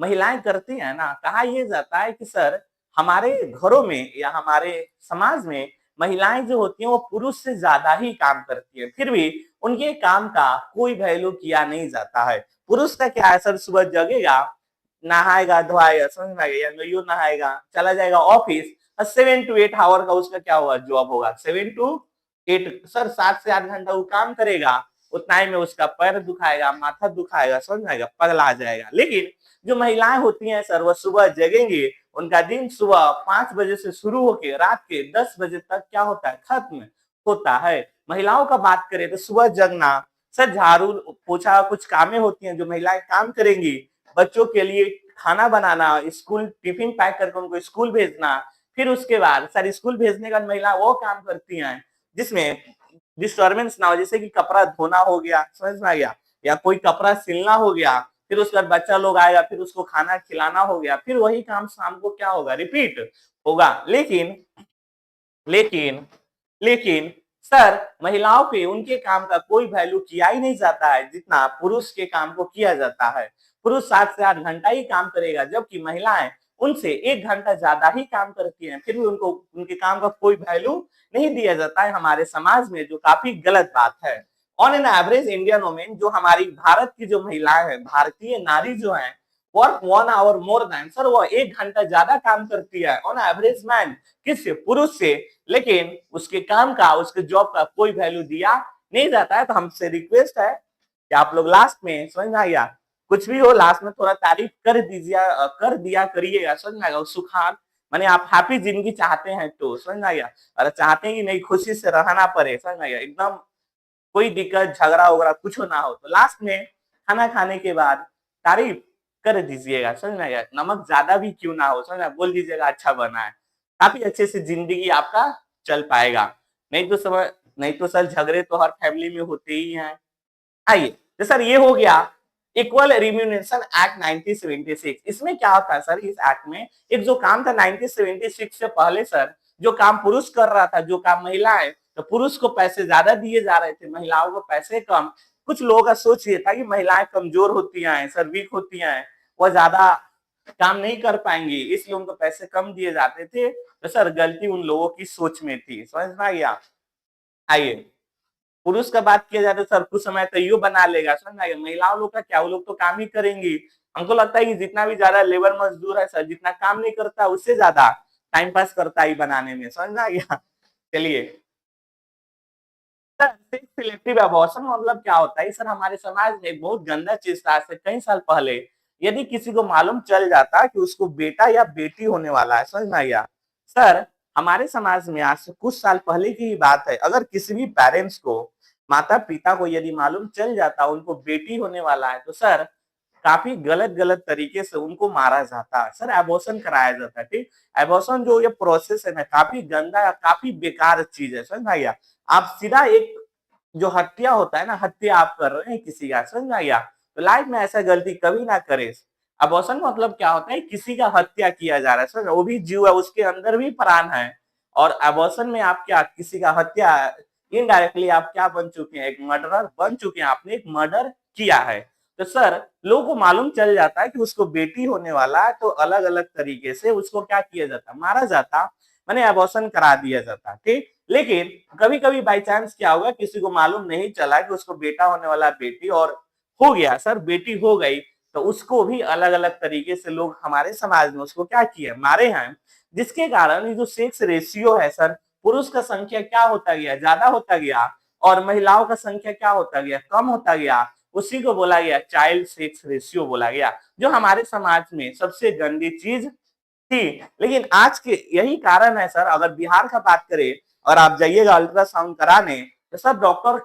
महिलाएं करती हैं ना, कहा यह जाता है कि सर हमारे घरों में या हमारे समाज में महिलाएं जो होती हैं वो पुरुष से ज्यादा ही काम करती है, फिर भी उनके काम का कोई वैल्यू किया नहीं जाता है। पुरुष का क्या है सर, सुबह जगेगा, नहाएगा धोएगा, समझ में आ गया, या यूं नहाएगा, चला जाएगा ऑफिस, 7 to 8 आवर का उसका क्या होगा, जॉब होगा, 7 to 8 सर, 7 से 8 घंटा वो काम करेगा, उतना ही में उसका पैर दुखाएगा, माथा दुखाएगा, समझ में आएगा, पगला जाएगा। लेकिन जो महिलाएं होती हैं सर, वो सुबह जगेंगे, उनका दिन सुबह 5 बजे से शुरू होकर रात के 10 बजे तक क्या होता है, खत्म होता है। महिलाओं का बात करें तो सुबह जगना, सर झाड़ू पोछा कुछ कामें होती हैं जो महिलाएं काम करेंगी, बच्चों के लिए खाना बनाना, स्कूल टिफिन पैक करके उनको स्कूल भेजना, फिर उसके बाद सर स्कूल भेजने का महिला वो काम करती हैं जिसमें डिस्टर्बेंस ना हो, जैसे कि कपड़ा धोना हो गया, समझ में आ गया, या कोई कपड़ा सिलना हो गया, फिर उसके बाद बच्चा लोग आएगा, फिर उसको खाना खिलाना हो गया, फिर वही काम शाम को क्या होगा, रिपीट होगा। लेकिन लेकिन लेकिन सर महिलाओं के उनके काम का कोई वैल्यू किया ही नहीं जाता है जितना पुरुष के काम को किया जाता है। पुरुष 7 से 8 घंटा ही काम करेगा, जबकि महिलाएं उनसे 1 घंटा ज्यादा ही काम करती हैं, फिर भी उनको उनके काम का कोई वैल्यू नहीं दिया जाता है हमारे समाज में, जो काफी गलत बात है। On an average Indian women, जो हमारी भारत की जो महिलाएं हैं, भारतीय नारी जो है, work 1 hour more than, sir वो 1 घंटा ज्यादा काम करती है ऑन एवरेज मैन, किससे, पुरुष से। लेकिन उसके काम का, उसके जॉब का कोई वैल्यू दिया नहीं जाता है। तो हमसे रिक्वेस्ट है कि आप लोग लास्ट में, समझ में आ गया, कुछ भी हो लास्ट में थोड़ा तारीफ कर दीजिए, कर दिया करिएगा, समझ में आएगा, सुखान माने आप हैप्पी जिंदगी चाहते हैं तो, समझ में आ गया, और चाहते हैं कि नहीं खुशी से रहना पड़े, समझ में आ गया, एकदम कोई दिक्कत झगड़ा वगड़ा कुछ ना हो, तो लास्ट में खाना खाने के बाद तारीफ कर दीजिएगा, समझ में आया, नमक ज्यादा भी क्यों ना हो, समझ में, बोल दीजिएगा अच्छा बना है, काफी अच्छे से जिंदगी आपका चल पाएगा। नहीं तो समझ, नहीं तो सर झगड़े तो हर फैमिली में होते ही हैं। आइए, तो सर ये हो गया इक्वल रिम्यूनरेशन एक्ट 1976। इसमें क्या होता है सर, इस एक्ट में एक जो काम था 1976 से पहले सर, जो काम पुरुष कर रहा था, जो काम महिला है, तो पुरुष को पैसे ज्यादा दिए जा रहे थे, महिलाओं को पैसे कम। कुछ लोगों का सोच ये था कि महिलाएं कमजोर होती हैं सर, वीक होती हैं, वह ज्यादा काम नहीं कर पाएंगी, इसलिए उनको पैसे कम दिए जाते थे। तो सर गलती उन लोगों की सोच में थी, समझ में आ गया। आइए, पुरुष का बात किया जाए तो सर कुछ समय तो यू बना लेगा, समझ में आ गया। महिलाओं लोग का क्या, वो लोग तो काम ही करेंगी। हमको लगता है कि जितना भी ज्यादा लेबर मजदूर है सर, जितना काम नहीं करता उससे ज्यादा टाइम पास करता ही बनाने में, समझ में आ गया। चलिए सर, सिलेक्टिव अबॉर्शन मतलब क्या होता है सर, हमारे समाज में एक बहुत गंदा चीज था। आज से कई साल पहले यदि किसी को मालूम चल जाता कि उसको बेटा या बेटी होने वाला है, समझ में आ गया सर, हमारे समाज में आज से कुछ साल पहले की ही बात है, अगर किसी भी पेरेंट्स को, माता पिता को यदि मालूम चल जाता उनको बेटी होने वाला है, तो सर काफी गलत गलत तरीके से उनको मारा जाता है सर, एबॉर्शन कराया जाता है। ठीक, एबॉर्शन जो ये प्रोसेस है ना, काफी गंदा या काफी बेकार चीज है, समझ में आ गया। आप सीधा एक जो हत्या होता है ना, हत्या आप कर रहे हैं किसी का, समझ में आ गया। तो लाइफ में ऐसा गलती कभी ना करे। अबॉर्शन मतलब क्या होता है, किसी का हत्या किया जा रहा है, समझ, वो भी जीव है, उसके अंदर भी प्राण है, और अबॉर्शन में आप क्या, किसी का हत्या, इनडायरेक्टली आप क्या बन चुके हैं, एक मर्डरर बन चुके हैं, आपने एक मर्डर किया है। तो सर लोगों को मालूम चल जाता है कि उसको बेटी होने वाला है, तो अलग अलग तरीके से उसको क्या किया जाता, मारा जाता, माने अबॉर्शन करा दिया जाता। ठीक, लेकिन कभी कभी बाई चांस क्या होगा, किसी को मालूम नहीं चला कि उसको बेटा होने वाला बेटी, और हो गया सर, बेटी हो गई, तो उसको भी अलग अलग तरीके से लोग हमारे समाज में उसको क्या किया, मारे हैं। जिसके कारण ये जो सेक्स रेशियो है सर, पुरुष का संख्या क्या होता गया, ज्यादा होता गया, और महिलाओं का संख्या क्या होता गया, कम होता गया। उसी को बोला गया चाइल्ड सेक्स रेशियो बोला गया, जो हमारे समाज में सबसे गंदी चीज थी। लेकिन आज के यही कारण है सर, अगर बिहार का बात करें और आप जाइएगा अल्ट्रासाउंड कराने, तो सर डॉक्टर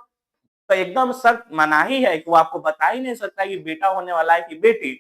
तो एकदम सख्त मनाही है कि वो आपको बता ही नहीं सकता कि बेटा होने वाला है कि बेटी।